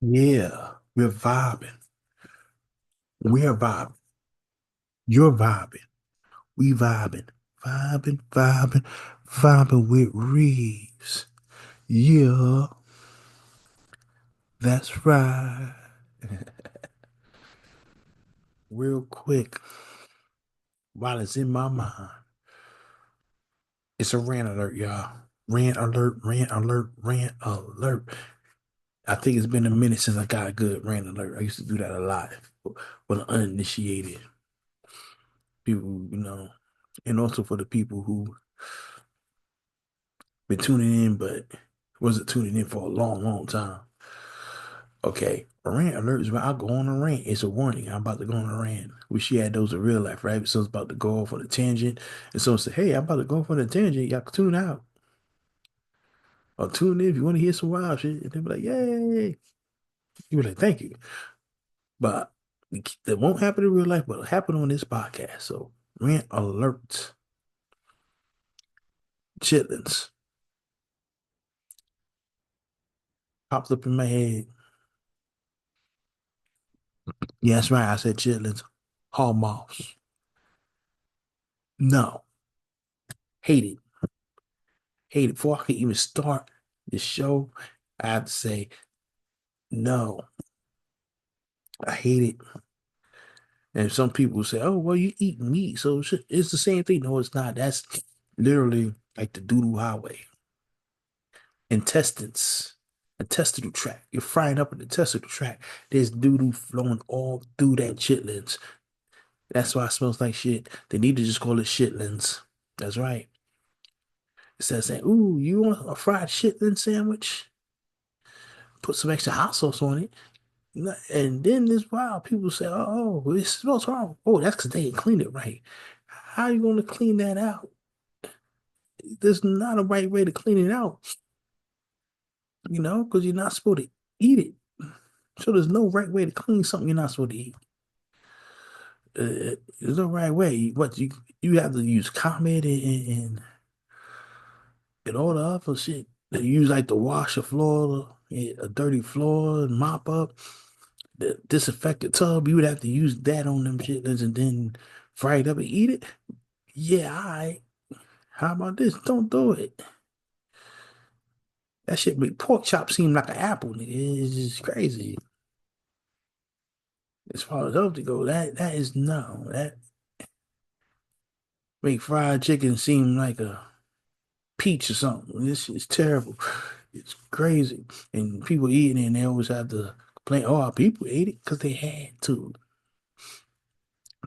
Yeah, we're vibing. We're vibing. You're vibing. We vibing. Vibing with Reeves. Yeah, that's right. Real quick, while it's in my mind, it's a rant alert, y'all. Rant alert, rant alert, rant alert. I think it's been a minute since I got a good rant alert. I used to do that a lot for the uninitiated people, and also for the people who been tuning in, but wasn't tuning in for a long, long time. Okay, a rant alert is when I go on a rant. It's a warning. I'm about to go on a rant. Wish you had those in real life, right? Someone's about to go off on a tangent, and someone say, "Hey, I'm about to go off on a tangent. Y'all can tune out or tune in if you want to hear some wild shit." And they'll be like, "Yay!" You be like, "Thank you," but that won't happen in real life, but it'll happen on this podcast. So rant alert, chitlins pops up in my head. Yeah, that's right. I said chitlins, hall moths. No, hate it. Hate it. Before I could even start the show, I have to say, no, I hate it. And some people say, oh, well, you eat meat, so it's the same thing. No, it's not. That's literally like the doo-doo highway. Intestines, intestinal tract. You're frying up an intestinal tract. There's doo-doo flowing all through that chitlins. That's why it smells like shit. They need to just call it shitlins. That's right. Instead of saying, ooh, you want a fried chitlin sandwich? Put some extra hot sauce on it. And then this wild people say, oh, it smells wrong. Oh, that's because they didn't clean it right. How are you going to clean that out? There's not a right way to clean it out, because you're not supposed to eat it. So there's no right way to clean something you're not supposed to eat. There's no right way. What you have to use Comet and all the other shit. They use like to wash a floor, a dirty floor, and mop up. The disinfectant tub, you would have to use that on them chitlins and then fry it up and eat it. Yeah, all right. How about this? Don't do it. That shit make pork chop seem like an apple, nigga. It's just crazy. As far as healthy go, that is no. That make fried chicken seem like a peach or something. This is terrible. It's crazy. And people eating it and they always have to complain, oh, our people ate it because they had to.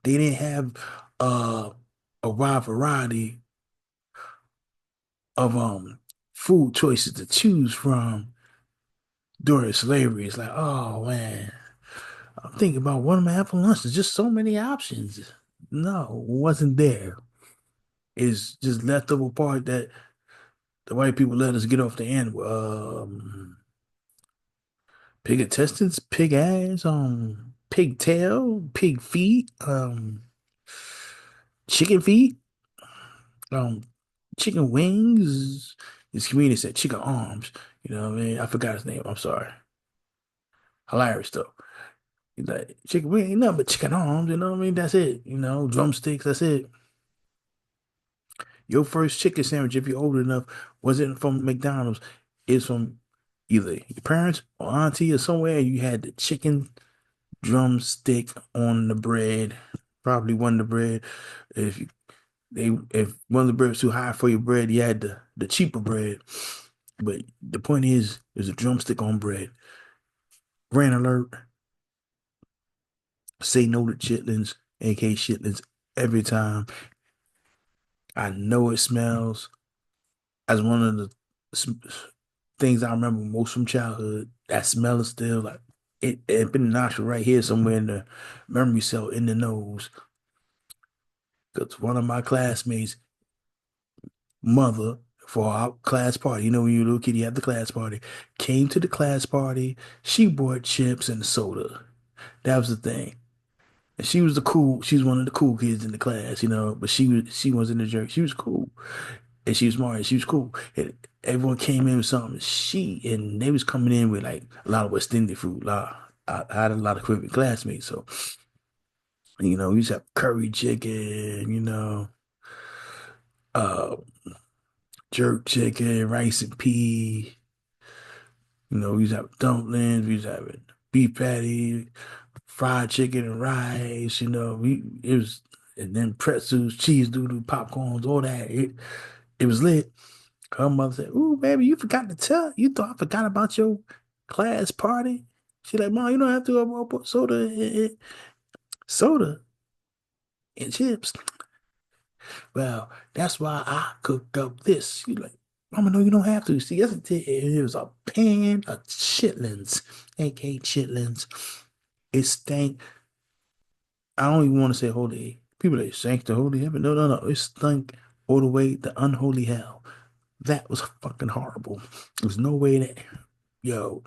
They didn't have uh, a wide variety of food choices to choose from during slavery. It's like, oh man, I'm thinking about what am I having for lunch? There's just so many options. No, it wasn't there. It's just leftover part that the white people let us get off the end. Pig intestines, pig ass, pig tail, pig feet, chicken feet, um, chicken wings. This community said chicken arms. You know what I mean? I forgot his name. I'm sorry. Hilarious though. He's like, chicken wing ain't nothing but chicken arms, you know what I mean? That's it. Drumsticks, that's it. Your first chicken sandwich, if you're old enough, wasn't from McDonald's. It's from either your parents or auntie or somewhere. You had the chicken drumstick on the bread, probably one of the bread. If you, if one of the bread was too high for your bread, you had the cheaper bread. But the point is, there's a drumstick on bread. Brand alert, say no to chitlins, aka shitlins, every time. I know it smells as one of the things I remember most from childhood. That smell is still like it been in the nostril right here somewhere in the memory cell in the nose. Because one of my classmates' mother for our class party, when you were a little kid, you had the class party, came to the class party. She bought chips and soda. That was the thing. And she was one of the cool kids in the class, but she wasn't a jerk. She was cool. and she was smart and she was cool. And everyone came in with something. And they was coming in with like a lot of West Indian food. I had a lot of Caribbean classmates, so we used to have curry chicken, uh, jerk chicken, rice and pea. We used to have dumplings. We used to have beef patty, fried chicken and rice. And then pretzels, cheese doodle, popcorns, all that. It was lit. Her mother said, "Ooh, baby, you forgot to tell. You thought I forgot about your class party." She like, "Mom, you don't have to put soda and chips." Well, that's why I cooked up this. She like, "Mama, no, you don't have to." See, yesterday it was a pan of chitlins, aka chitlins. It stank. I don't even want to say holy. People that stank the holy heaven. No, no, no. It stank all the way to unholy hell. That was fucking horrible. There's no way that, yo,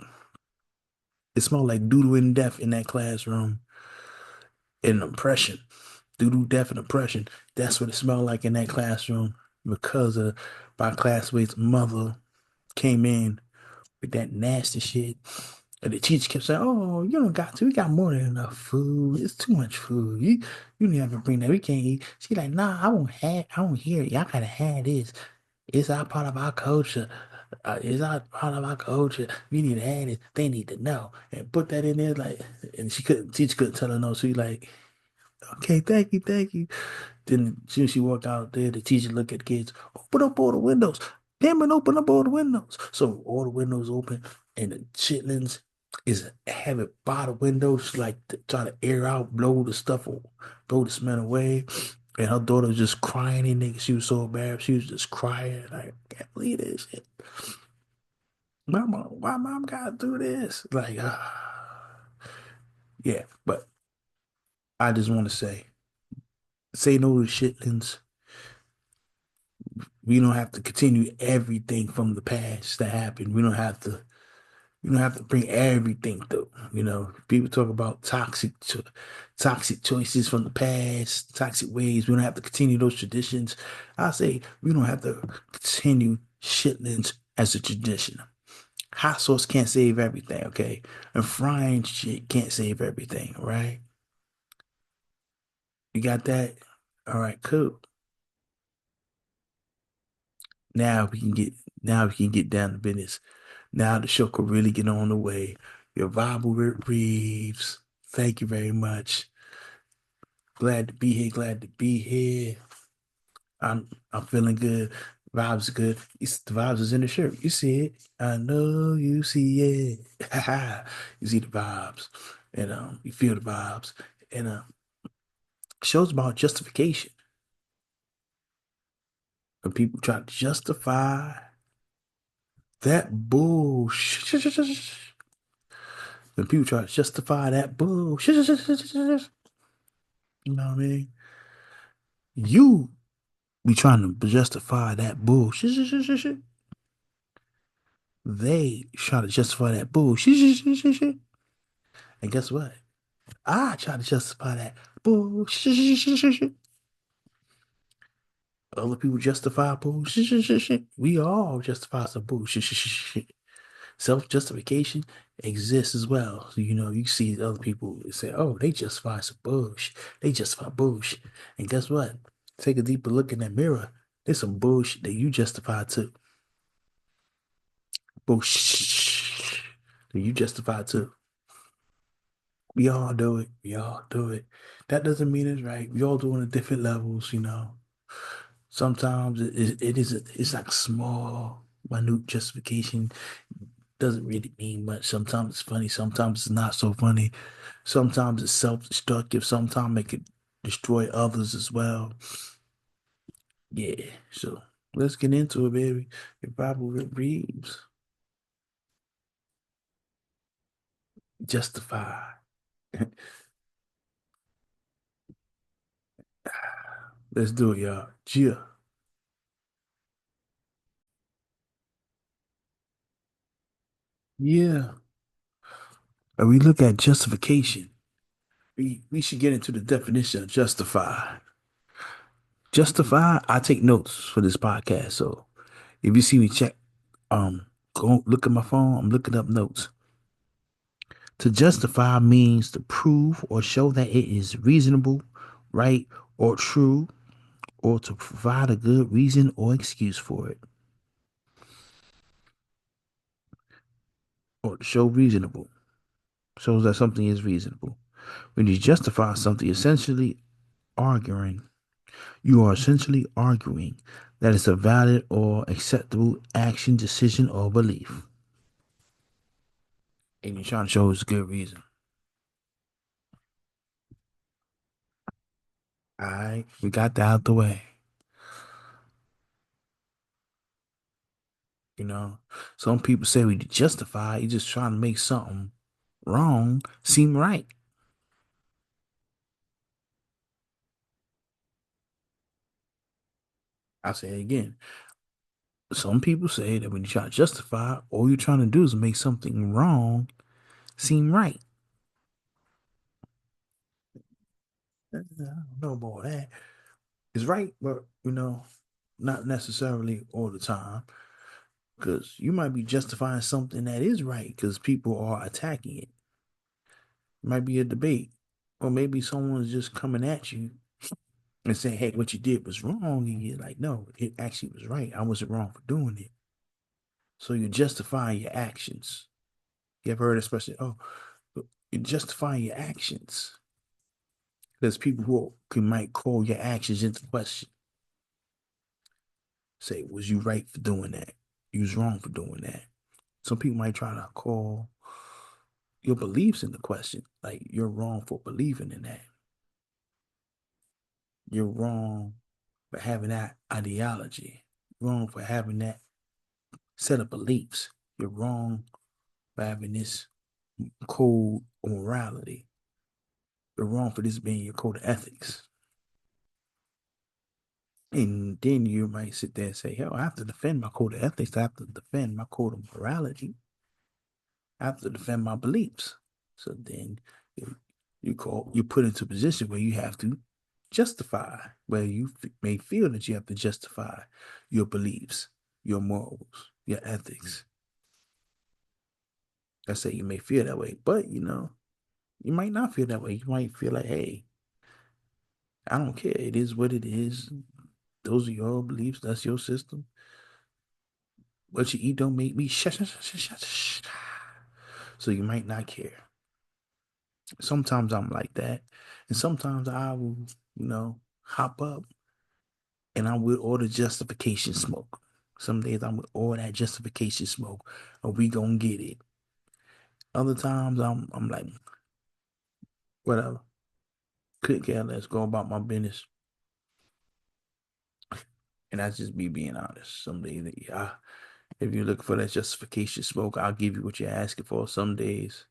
it smelled like doodle and death in that classroom. And oppression, doodle, death, and oppression. That's what it smelled like in that classroom because of my classmate's mother came in with that nasty shit. And the teacher kept saying, "Oh, you don't got to. We got more than enough food. It's too much food. You need to bring that. We can't eat." She like, "Nah, I won't hear it. Y'all gotta have this. It's our part of our culture. It's our part of our culture. We need to have it. They need to know." And put that in there, like, and teacher couldn't tell her no. So she like, "Okay, thank you, thank you." Then as soon as she walked out there, the teacher looked at the kids, "Open up all the windows. Damn it, open up all the windows." So all the windows open, and the chitlins is have it by the windows, like to try to air out, blow the smell away. And her daughter was just crying in there. She was so embarrassed. She was just crying. Like, I can't believe this shit. Mama, why mom gotta do this? Like, yeah, but I just want to say no to chitlins. We don't have to continue everything from the past that happened. We don't have to bring everything through. People talk about toxic choices from the past, toxic ways. We don't have to continue those traditions. I say we don't have to continue chitlins as a tradition. Hot sauce can't save everything, okay? And frying shit can't save everything, right? You got that? All right, cool. Now we can get now we can get down to business. Now the show could really get on the way. Your Bible with Reeves. Thank you very much. Glad to be here. Glad to be here. I'm feeling good. Vibes are good. The vibes is in the shirt. You see it. I know you see it. You see the vibes. And you feel the vibes. And show's about justification. When people try to justify that bullshit. When people try to justify that bullshit. You know what I mean? You be trying to justify that bullshit. They try to justify that bullshit. And guess what? I try to justify that bullshit. Other people justify bullshit. We all justify some bullshit. Self-justification exists as well. So, you see other people say, "Oh, they justify some bullshit. They justify bullshit." And guess what? Take a deeper look in that mirror. There's some bullshit that you justify too. Bullshit that you justify too. We all do it. We all do it. That doesn't mean it's right. We all do it at different levels. Sometimes it's like small, minute justification doesn't really mean much. Sometimes it's funny, sometimes it's not so funny. Sometimes it's self-destructive, sometimes it could destroy others as well. Yeah, so let's get into it, baby. Your Bible reads, justify. Let's do it, y'all. Yeah. Yeah. And we look at justification. We should get into the definition of justify. Justify. I take notes for this podcast, so if you see me check, go look at my phone. I'm looking up notes. To justify means to prove or show that it is reasonable, right, or true, or to provide a good reason or excuse for it, or to show reasonable. Shows that something is reasonable. When you justify something, arguing, you are essentially arguing that it's a valid or acceptable action, decision, or belief. And you're trying to show it's a good reason. All right, we got that out the way. You know, some people say we justify, you're just trying to make something wrong seem right. I say it again. Some people say that when you try to justify, all you're trying to do is make something wrong seem right. I don't know about that. It's right, but not necessarily all the time. Because you might be justifying something that is right because people are attacking it. It might be a debate. Or maybe someone's just coming at you and saying, hey, what you did was wrong. And you're like, no, it actually was right. I wasn't wrong for doing it. So you're justifying your actions. You ever heard especially, oh, you're justifying your actions. There's people who might call your actions into question. Say, was you right for doing that? You was wrong for doing that. Some people might try to call your beliefs into question. Like you're wrong for believing in that. You're wrong for having that ideology. You're wrong for having that set of beliefs. You're wrong for having this code of morality. You're wrong for this being your code of ethics. And then you might sit there and say, hell, I have to defend my code of ethics. I have to defend my code of morality. I have to defend my beliefs. So then you put into a position where you have to justify, where you may feel that you have to justify your beliefs, your morals, your ethics. I say you may feel that way, but you might not feel that way. You might feel like, hey, I don't care. It is what it is. Those are your beliefs. That's your system. What you eat don't make me shh. So you might not care. Sometimes I'm like that. And sometimes I will, hop up and I'm with all the justification smoke. Some days I'm with all that justification smoke. Or we gonna get it. Other times I'm like, whatever. Couldn't care less. Go about my business. And that's just me being honest. Some days, yeah, if you're looking for that justification smoke, I'll give you what you're asking for. Some days,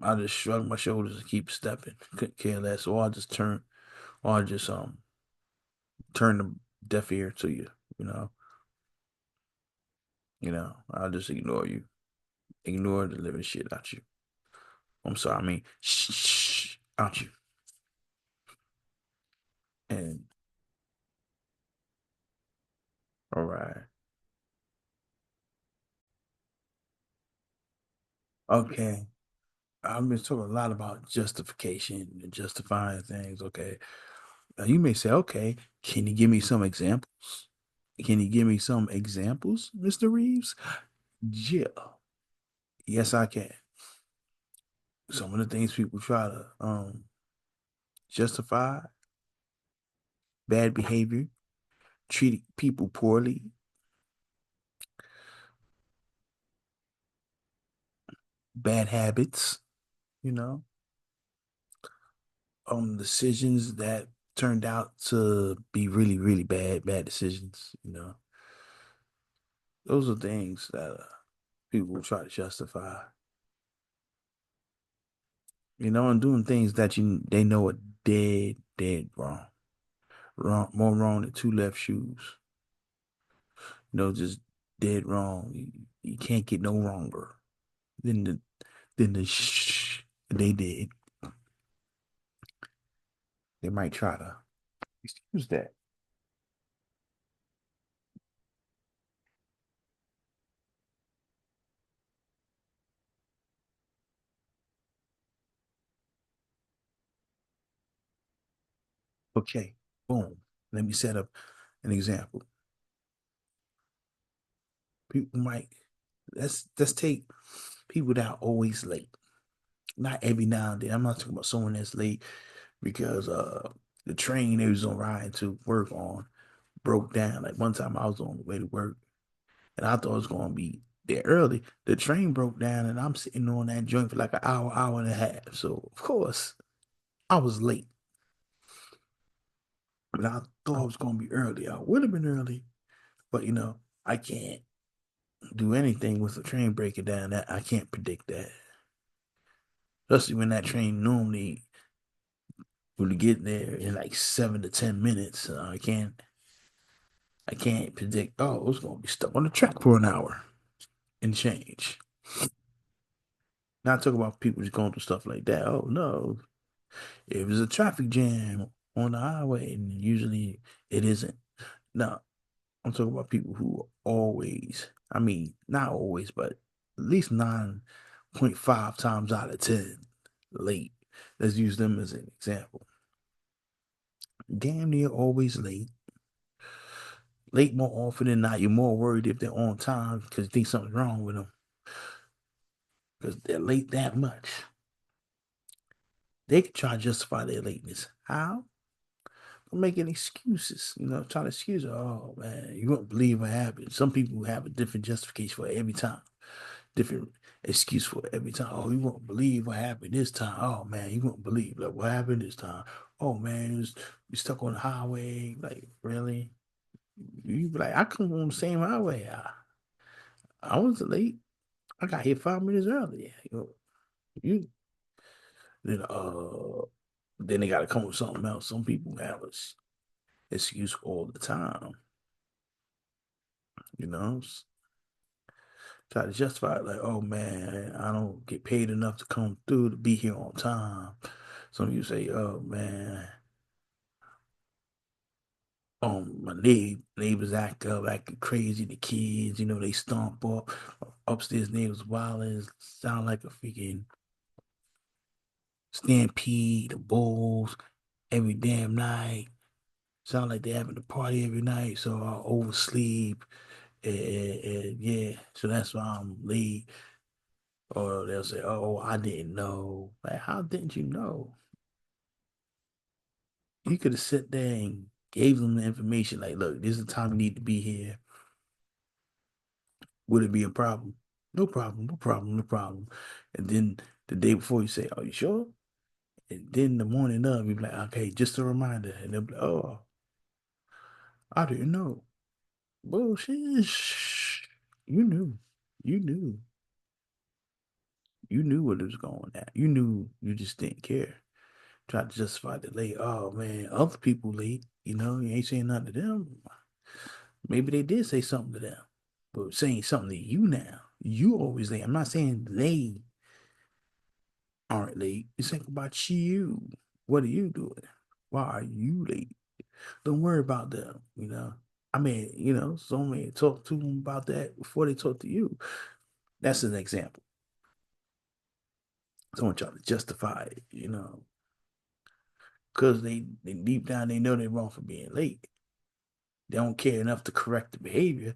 I'll just shrug my shoulders and keep stepping. Couldn't care less. Or I'll just turn the deaf ear to you. You know, I'll just ignore you, ignore the living shit out you. I'm sorry, I mean, shh, out you. And all right, okay. I've been talking a lot about justification and justifying things. Okay, now you may say, okay, can you give me some examples? Can you give me some examples, Mr. Reeves? Yeah, yes, I can. Some of the things people try to justify: bad behavior, treating people poorly, bad habits, you know, decisions that turned out to be really, really bad decisions, Those are things that people will try to justify, and doing things that they know are dead wrong. Wrong, more wrong than two left shoes. Just dead wrong. You can't get no wronger than the shh they did. They might try to. Excuse that. Okay, boom. Let me set up an example. People might let's take people that are always late. Not every now and then. I'm not talking about someone that's late because the train they was on riding to work on broke down. Like one time I was on the way to work and I thought it was gonna be there early. The train broke down and I'm sitting on that joint for like an hour, hour and a half. So of course I was late. But I thought it was gonna be early. I would have been early, but I can't do anything with the train breaking down. That I can't predict that. Especially when that train normally would get there in like 7 to 10 minutes. I can't predict. Oh, it's gonna be stuck on the track for an hour and change. Not talk about people just going through stuff like that. Oh no, it was a traffic jam on the highway, and usually it isn't. No, I'm talking about people who always. I mean, not always, but at least 9.5 times out of 10 late. Let's use them as an example. Damn near always late. Late more often than not. You're more worried if they're on time because you think something's wrong with them because they're late that much. They can try to justify their lateness. How? Making excuses, trying to excuse it. Oh man, you won't believe what happened. Some people have a different justification for every time, different excuse for every time. Oh, you won't believe what happened this time. Oh man, you won't believe like what happened this time. Oh man, we stuck on the highway. Like really? You be like, I come on the same highway. I was late. I got here 5 minutes early. You then then they got to come with something else. Some people have a excuse all the time. You know, try to justify it like, oh man, I don't get paid enough to come through to be here on time. Some of you say, oh man, my neighbors acting crazy. The kids, they stomp up upstairs. Neighbors wilding, sound like a freaking stampede. The bulls every damn night. Sound like they're having a party every night. So I oversleep, and yeah, so that's why I'm late. Or they'll say, "Oh, I didn't know." Like, how didn't you know? You could have sat there and gave them the information. Like, look, this is the time you need to be here. Would it be a problem? No problem, no problem, no problem. And then the day before, you say, "Are you sure?" And then the morning of, you be like, "Okay, just a reminder." And they'll be like, "Oh, I didn't know." Bullshit. Shh. You knew. You knew. You knew what it was going at. You knew. You just didn't care. Try to justify the late. Oh man, other people late. You ain't saying nothing to them. Maybe they did say something to them, but saying something to you now. You always late. I'm not saying they aren't late. It's saying about you. What are you doing? Why are you late? Don't worry about them. I mean, someone talk to them about that before they talk to you. That's an example. Someone trying to justify it, because they deep down they know they're wrong for being late. They don't care enough to correct the behavior.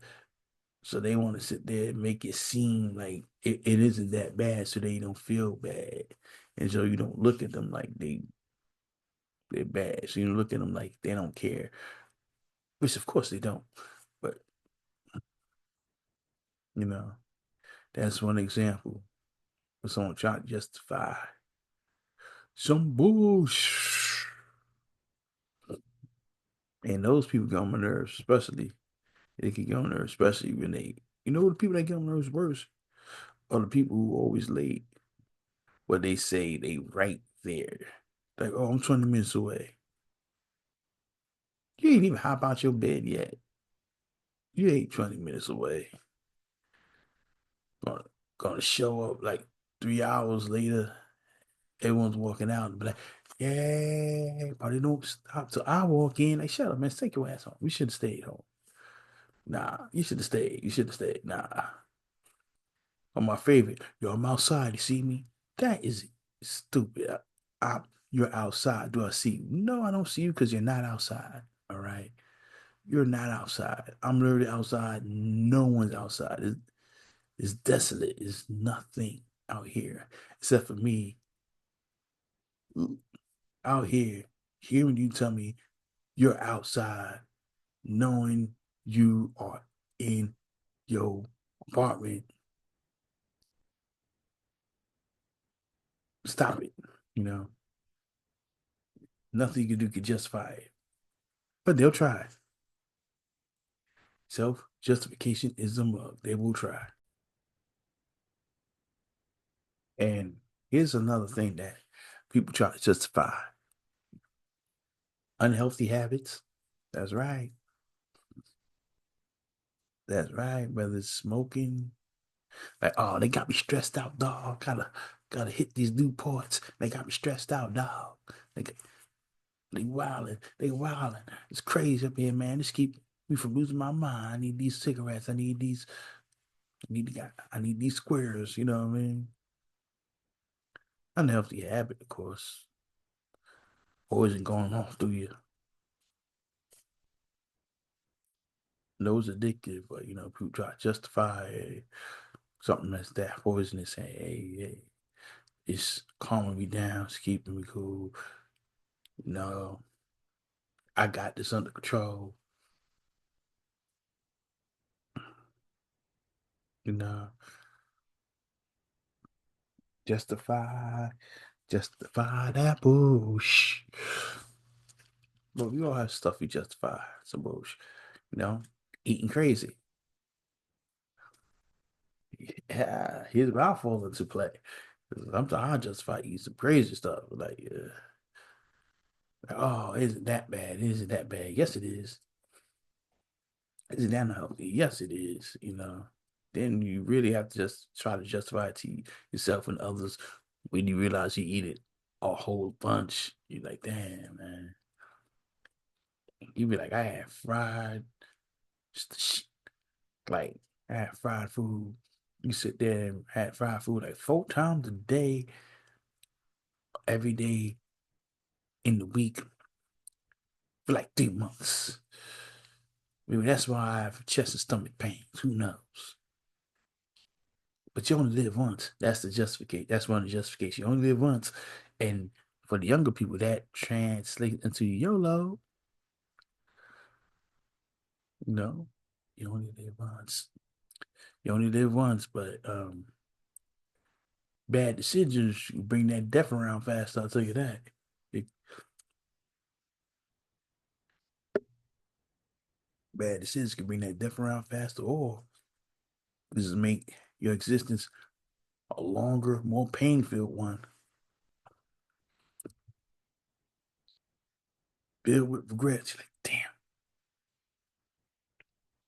So they want to sit there and make it seem like it isn't that bad so they don't feel bad. And so you don't look at them like they're bad. So you look at them like they don't care. Which of course they don't. But you know, that's one example of someone trying to justify some bullshit. And those people get on my nerves, especially they can get on nerves, especially when the people that get on nerves worse are the people who are always late. What they say they right there. Like, oh, I'm 20 minutes away. You ain't even hop out your bed yet. You ain't 20 minutes away. Gonna, gonna show up like 3 hours later. Everyone's walking out and be like, Yeah, but they don't stop till I walk in. Like, shut up, man. Take your ass home. We should have stayed home. Nah, you should have stayed. You should have stayed. Nah. On my favorite, yo, I'm outside. You see me? That is stupid. You're outside. Do I see you? No, I don't see you because you're not outside. All right. You're not outside. I'm literally outside. No one's outside. It's desolate. It's nothing out here except for me out here hearing you tell me you're outside, knowing you are in your apartment. Stop it. You know, nothing you can do can justify it. But they'll try. Self justification is the mug. They will try. And here's another thing that people try to justify unhealthy habits. That's right. That's right. Whether it's smoking, like, oh, they got me stressed out, dog. Gotta hit these new ports. They got me stressed out, dog. They, they wilding. They wilding. It's crazy up here, man. This keep me from losing my mind. I need these cigarettes. I need these. I need these squares. You know what I mean? Unhealthy habit, of course. Poison going off through you. Knows addictive, but people try to justify something that's that poisonous. Hey, it's calming me down, it's keeping me cool. No, I got this under control. You know, justify, justify that bullshit. But we all have stuff we justify. Some bullshit. Eating crazy. Yeah, here's where I fall into play. Sometimes I justify eating some crazy stuff. Oh, isn't that bad? Isn't that bad? Yes, it is. Is it unhealthy? Yes, it is. Then you really have to just try to justify it to yourself and others when you realize you eat it a whole bunch. You're like, damn, man. You be like, I had fried, like, I had fried food. You sit there and had fried food like 4 times a day, every day in the week for like 3 months. Maybe that's why I have chest and stomach pains. Who knows? But you only live once. That's the justification. That's one of the justifications. You only live once. And for the younger people, that translates into YOLO. You know, you only live once. You only live once, but bad decisions bring that death around fast. I'll tell you that. Big, bad decisions can bring that death around faster, or this is make your existence a longer, more pain-filled one, filled with regrets. You're like, damn,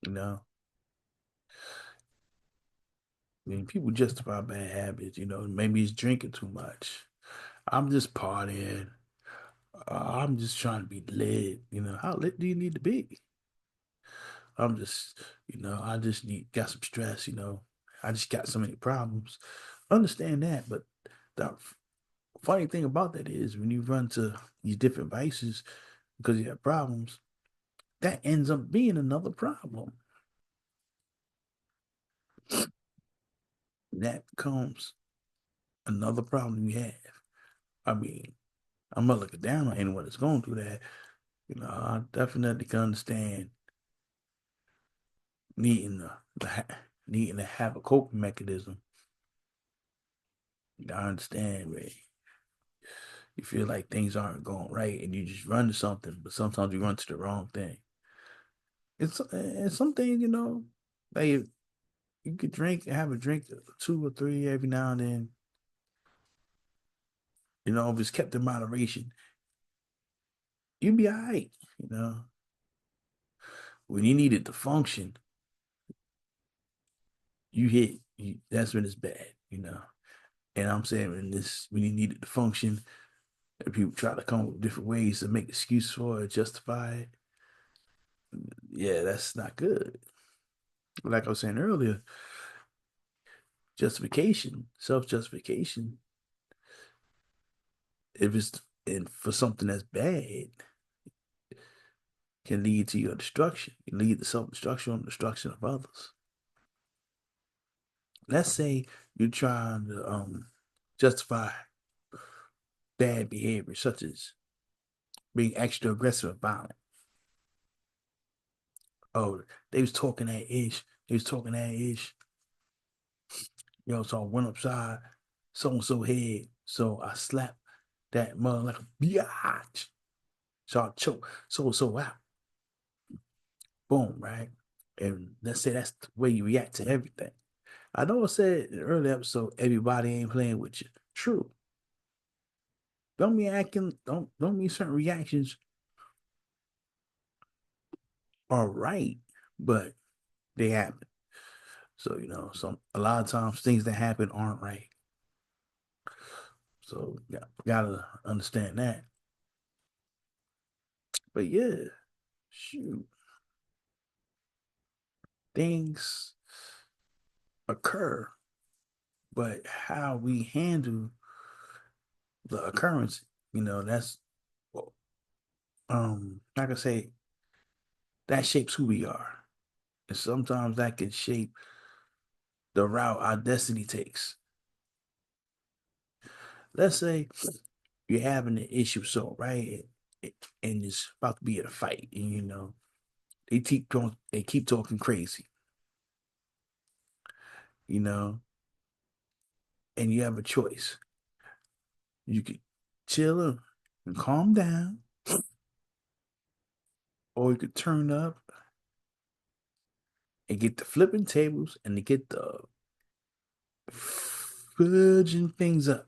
you know. I mean, people justify bad habits. Maybe it's drinking too much. I'm just partying. I'm just trying to be lit. How lit do you need to be? I'm just, I just got some stress. I just got so many problems. Understand that, but the funny thing about that is when you run to these different vices because you have problems, that ends up being another problem. That becomes another problem you have. I mean, I'm not looking down on anyone that's going through that. I definitely can understand needing needing to have a coping mechanism. I understand, man. You feel like things aren't going right, and you just run to something, but sometimes you run to the wrong thing. It's something like you could drink, have a drink, 2 or 3 every now and then. If it's kept in moderation, you'd be all right. You know, when you need it to function, that's when it's bad. And I'm saying when you need it to function, And people try to come up with different ways to make excuses for it, justify it. Yeah, that's not good. Like I was saying earlier, justification, self-justification, if it's and for something that's bad, can lead to your destruction. It lead to self-destruction and destruction of others. Let's say you're trying to justify bad behavior, such as being extra aggressive and violent. Oh, they was talking that ish. They was talking that ish. So I went upside so and so head. So I slapped that mother like a biatch. So I choke so and so out. Boom, right? And let's say that's the way you react to everything. I know I said in the early episode, everybody ain't playing with you. True. Don't be acting, don't mean certain reactions are right, but they happen. So, some a lot of times things that happen aren't right. So gotta understand that. But yeah, shoot, things occur, but how we handle the occurrence, that's like I say, that shapes who we are. And sometimes that can shape the route our destiny takes. Let's say you're having an issue, so right, and it's about to be a fight, and they keep talking crazy, you know, and you have a choice. You could chill and calm down, or you could turn up and get the flipping tables and to get the fudging things up.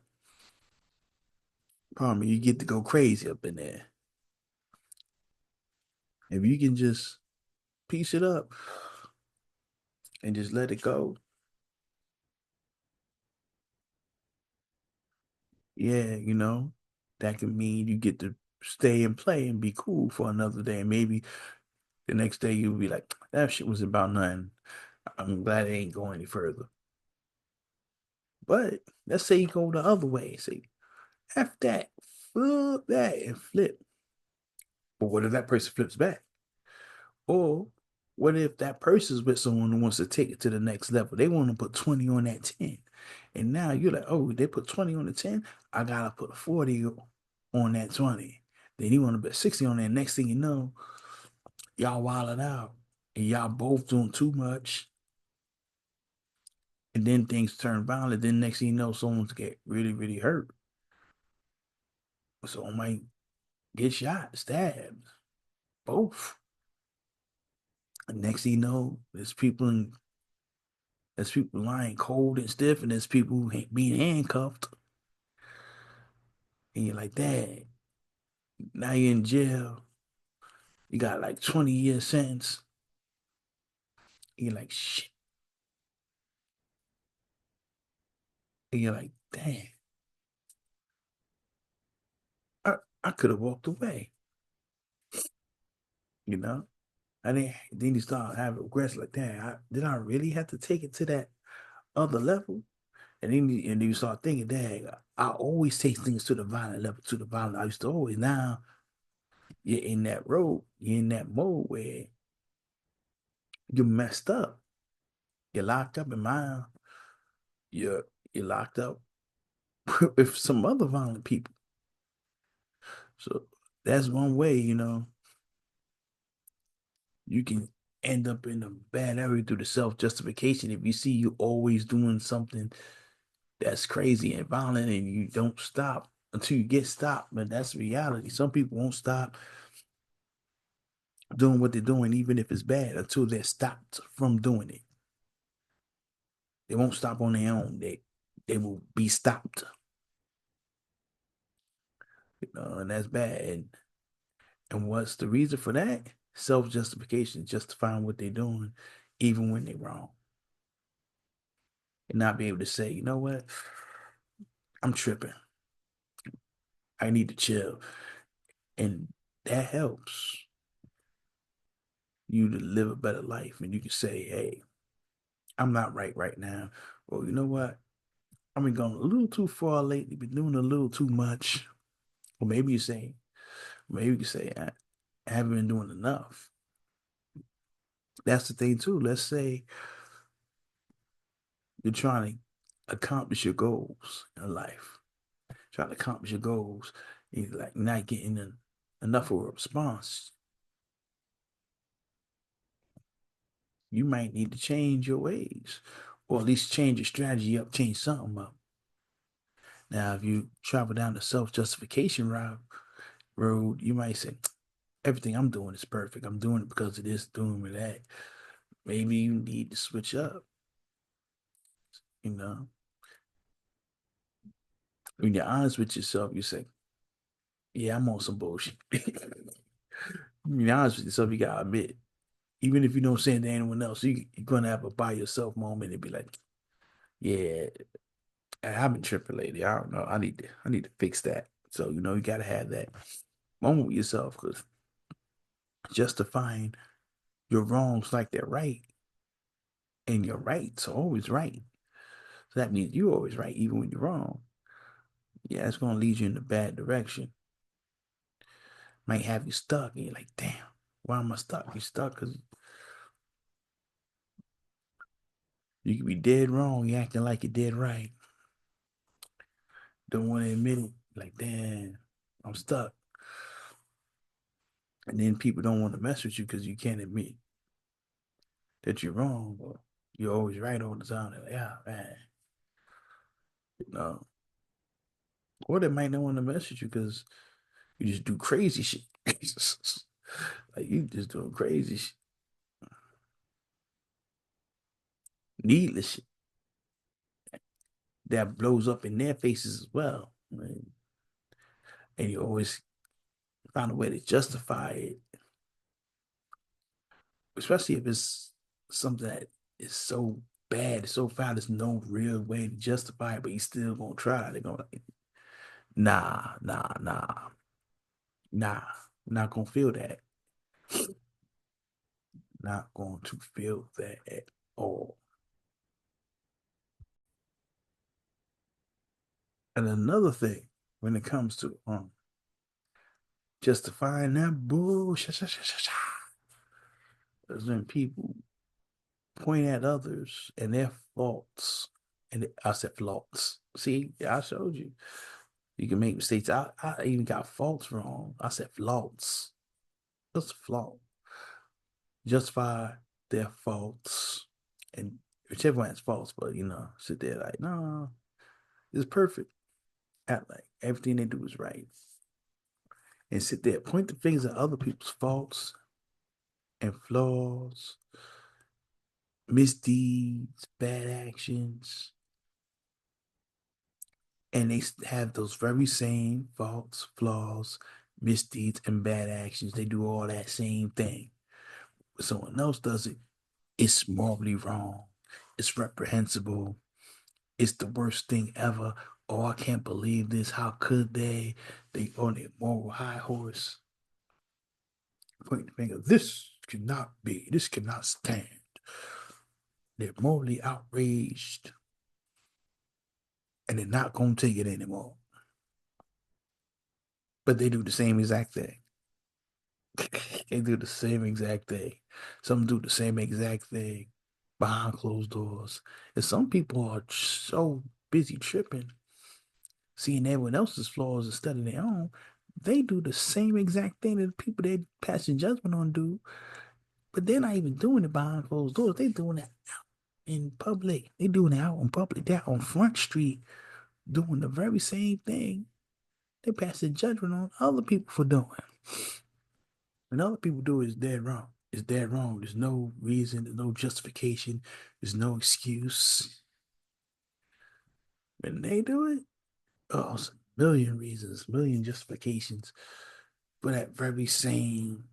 Pardon me, you get to go crazy up in there. If you can just piece it up and just let it go, yeah, that can mean you get to stay and play and be cool for another day. And maybe the next day you'll be like, that shit was about nothing. I'm glad it ain't going any further. But let's say you go the other way. Say, F that, flip that, and flip. But what if that person flips back? Or what if that person's with someone who wants to take it to the next level? They want to put 20 on that 10. And now you're like, oh, they put 20 on the 10. I gotta put 40 on that 20. Then you want to put 60 on that. Next thing you know, y'all wilding out. And y'all both doing too much. And then things turn violent. Then next thing you know, someone's get really, really hurt. Someone might get shot, stabbed, both. And next thing you know, there's people lying cold and stiff, and there's people being handcuffed. And you're like, dang, now you're in jail. You got like 20-year sentence. And you're like, shit. And you're like, dang, I could have walked away, you know? And then you start having regrets like, dang, did I really have to take it to that other level? And then you start thinking, dang, I always take things to the violent level, to the violent. I used to always. Now you're in that road, you're in that mode where you're messed up. You're locked up in mine. You're locked up with some other violent people. So that's one way, you can end up in a bad area through the self-justification. If you see you always doing something that's crazy and violent and you don't stop until you get stopped, but that's reality. Some people won't stop doing what they're doing, even if it's bad, until they're stopped from doing it. They won't stop on their own. They will be stopped. And that's bad. And what's the reason for that? Self-justification, justifying what they're doing, even when they're wrong. And not be able to say, you know what? I'm tripping. I need to chill. And that helps you to live a better life. And you can say, hey, I'm not right now. Well, you know what? I've been going a little too far lately, been doing a little too much. Or maybe you can say, I haven't been doing enough. That's the thing too. Let's say you're trying to accomplish your goals in life, trying to accomplish your goals, and you're like not getting enough of a response. You might need to change your ways, or at least change your strategy up, change something up. Now, if you travel down the self-justification road, you might say, everything I'm doing is perfect. I'm doing it because of this, doing that. Maybe you need to switch up, you know. When you're honest with yourself, you say, yeah, I'm on some bullshit. When you're honest with yourself, you gotta admit, even if you don't say it to anyone else, you're gonna have a by yourself moment and be like, yeah, I've been tripping lately. I don't know. I need to fix that. So, you gotta have that moment with yourself because justifying your wrongs like they're right and your rights are always right. So that means you're always right, even when you're wrong. Yeah, it's gonna lead you in a bad direction. Might have you stuck, and you're like, damn, why am I stuck? You stuck because you can be dead wrong. You acting like you're dead right. Don't want to admit it. Like, damn, I'm stuck. And then people don't want to mess with you because you can't admit that you're wrong, or you're always right all the time. They're like, yeah, man, you know. Or they might not want to mess with you because you just do crazy shit. Like you just doing crazy shit, needless shit that blows up in their faces as well. Right? And you always find a way to justify it, especially if it's something that is so bad, it's so foul, there's no real way to justify it, but you still gonna try. They're gonna like, nah, not gonna feel that. Not going to feel that at all. And another thing when it comes to justifying that bullshit is when people point at others and their faults. And I said faults. See, I showed you. You can make mistakes. I even got faults wrong. I said faults. What's a flaw? Justify their faults. And whichever one has faults, but sit there like, no, it's perfect. Act like everything they do is right. And sit there, point the fingers at other people's faults and flaws, misdeeds, bad actions, and they have those very same faults, flaws, misdeeds, and bad actions. They do all that same thing. When someone else does it, it's morally wrong. It's reprehensible. It's the worst thing ever. Oh, I can't believe this. How could they? They on their moral high horse, pointing the finger. This cannot be. This cannot stand. They're morally outraged and they're not going to take it anymore. But they do the same exact thing. They do the same exact thing. Some do the same exact thing behind closed doors. And some people are so busy tripping, seeing everyone else's flaws instead of their own. They do the same exact thing that the people they passing judgment on do, but they're not even doing it behind closed doors. They're doing it in public. They're doing it out in public. They're on Front Street doing the very same thing they passing judgment on other people for doing. And other people do is dead wrong. It's dead wrong. There's no reason, there's no justification, there's no excuse. When they do it, oh, it's a million reasons, a million justifications for that very same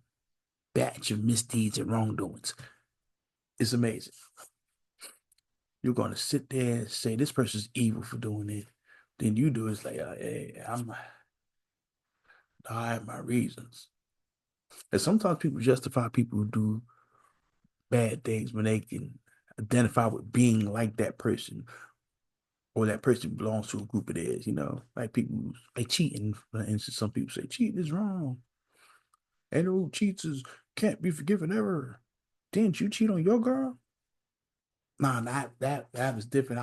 batch of misdeeds and wrongdoings. It's amazing. You're gonna sit there and say this person's evil for doing it. Then you do it's like, hey, I have my reasons. And sometimes people justify people who do bad things when they can identify with being like that person or that person belongs to a group of theirs, like people like cheating, for instance. Some people say cheating is wrong. And no cheaters can't be forgiven ever. Didn't you cheat on your girl? Nah, that was different.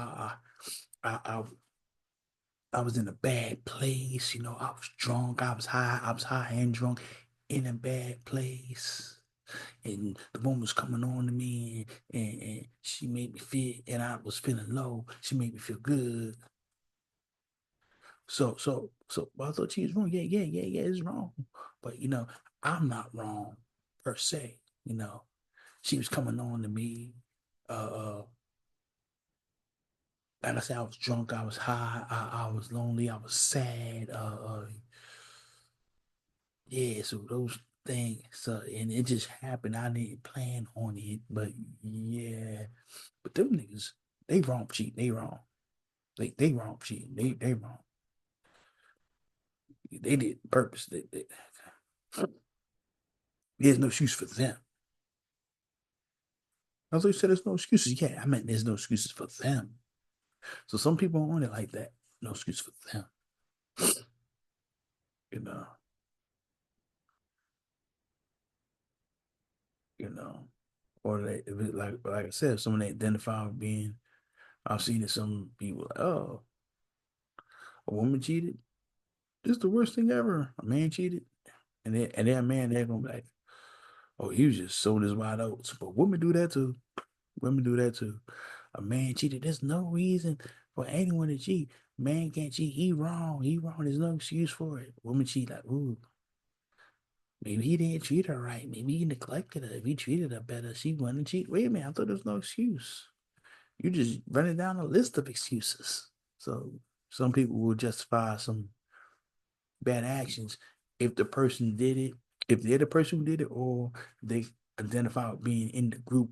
I was in a bad place, I was drunk, I was high and drunk in a bad place. And the woman was coming on to me and she made me feel and I was feeling low. She made me feel good. So I thought she was wrong. Yeah, it's wrong. But I'm not wrong per se. You know, she was coming on to me. Uh, like I said, I was drunk, I was high, I was lonely, I was sad. Yeah, so those things. So and it just happened. I didn't plan on it, but yeah. But them niggas, they wrong cheating. They wrong. They wrong cheating. They wrong. They did purpose. There's no excuse for them. I thought you said there's no excuses. Yeah, I meant there's no excuses for them. So some people want it like that. No excuse for them. You know, you know. Or they if it, like I said, someone they identify with being I've seen it some people like, oh, a woman cheated. This is the worst thing ever. A man cheated. And then a man they're gonna be like, oh, he was just sold his wide oats. But women do that too. Women do that too. A man cheated. There's no reason for anyone to cheat. Man can't cheat. He wrong. He wrong. There's no excuse for it. Woman cheat like, ooh, maybe he didn't treat her right. Maybe he neglected her. If he treated her better, she wouldn't cheat. Wait a minute. I thought there was no excuse. You just running down a list of excuses. So some people will justify some bad actions if the person did it, if they're the person who did it, or they identify with being in the group,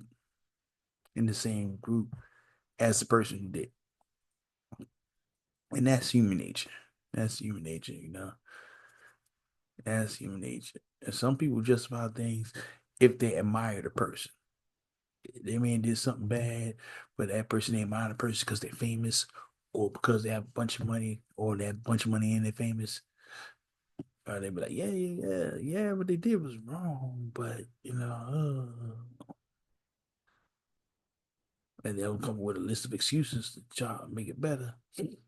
in the same group as the person who did. And that's human nature. That's human nature. That's human nature. And some people justify things if they admire the person. They may did something bad, but that person they admire the person because they're famous or because they have a bunch of money or they have a bunch of money and they're famous. Or they be like, yeah, what they did was wrong, but and they'll come up with a list of excuses to try to make it better,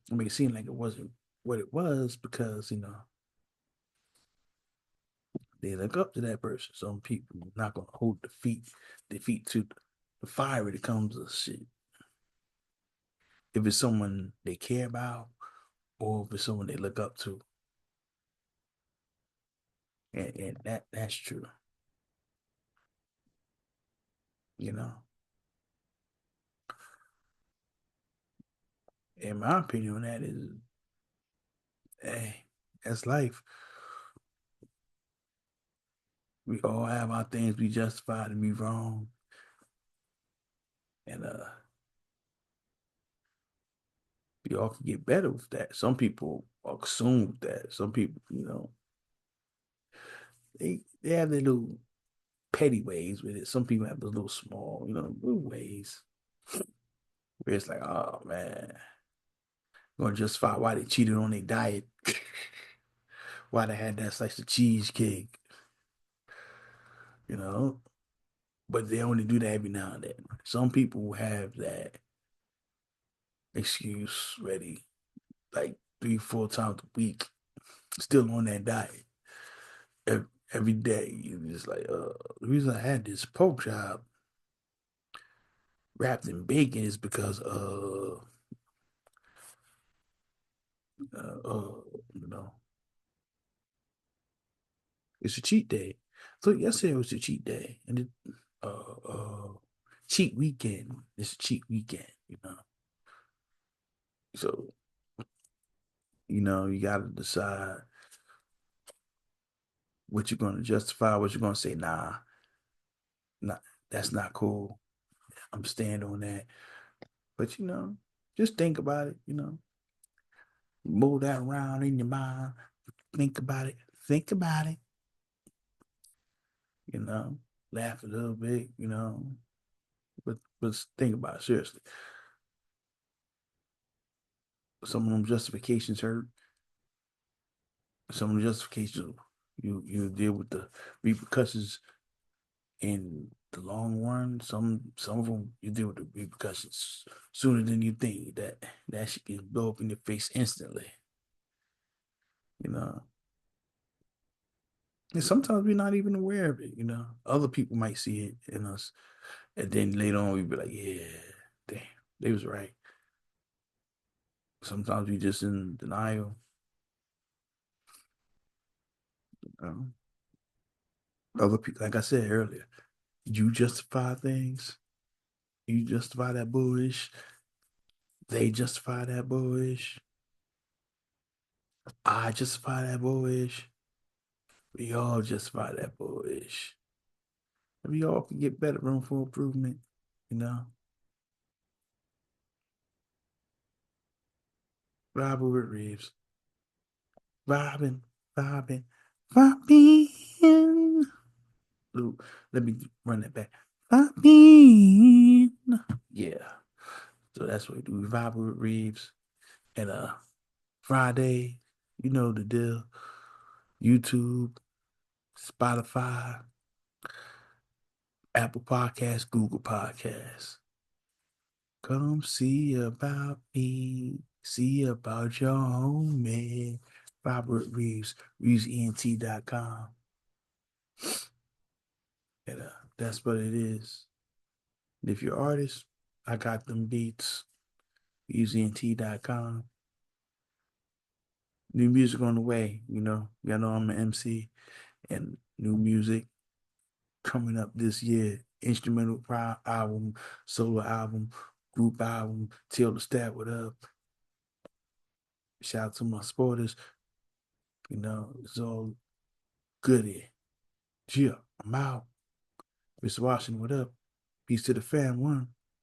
make it seem like it wasn't what it was because they look up to that person. Some people are not gonna hold defeat to the fire when it comes to shit. If it's someone they care about or if it's someone they look up to, and that's true. You know, in my opinion, on that is, hey, that's life. We all have our things we justify to be wrong, and we all can get better with that. Some people are consumed with that. Some people, they have their little petty ways with it. Some people have the little small, little ways where it's like, oh man, gonna justify why they cheated on their diet, why they had that slice of cheesecake, you know. But they only do that every now and then. Some people have that excuse ready, like 3, 4 times a week, still on that diet. Every day, you just like, the reason I had this pork chop wrapped in bacon is because, uh, uh, you know, it's a cheat day. So yesterday was a cheat day, and cheat weekend. It's a cheat weekend. So you got to decide what you're going to justify, what you're going to say. Nah, not that's not cool. I'm staying on that. But just think about it. Move that around in your mind. Think about it. think about it, you know, laugh a little bit, you know, but think about it seriously. Some of them justifications hurt. Some of the justifications you deal with the repercussions in the long run. Some of them you deal with the repercussions sooner than you think. That shit can blow up in your face instantly. You know, and sometimes we're not even aware of it. You know, other people might see it in us, and then later on we be like, yeah, damn, they was right. Sometimes we just in denial. Um, Other people, like I said earlier, you justify things. You justify that bullish. They justify that bullish. I justify that bullish. We all justify that bullish. We all can get better, room for improvement. You know, vibing with Reeves, vibing, vibing, vibing. Ooh, let me run that back. Vibing. Yeah. So that's what we do. We vibe with Reeves. And Friday, you know the deal. YouTube, Spotify, Apple Podcasts, Google Podcasts. Come see about me. See about your homie. Robert Reeves, ReevesENT.com. And that's what it is. And if you're an artist, I got them beats. ReevesENT.com. New music on the way, you know. Y'all know I'm an MC and new music coming up this year. Instrumental album, solo album, group album, Till the Stat What Up. Shout out to my supporters. You know, it's all good here. Yeah, I'm out. Mr. Washington, what up? Peace to the fam, one.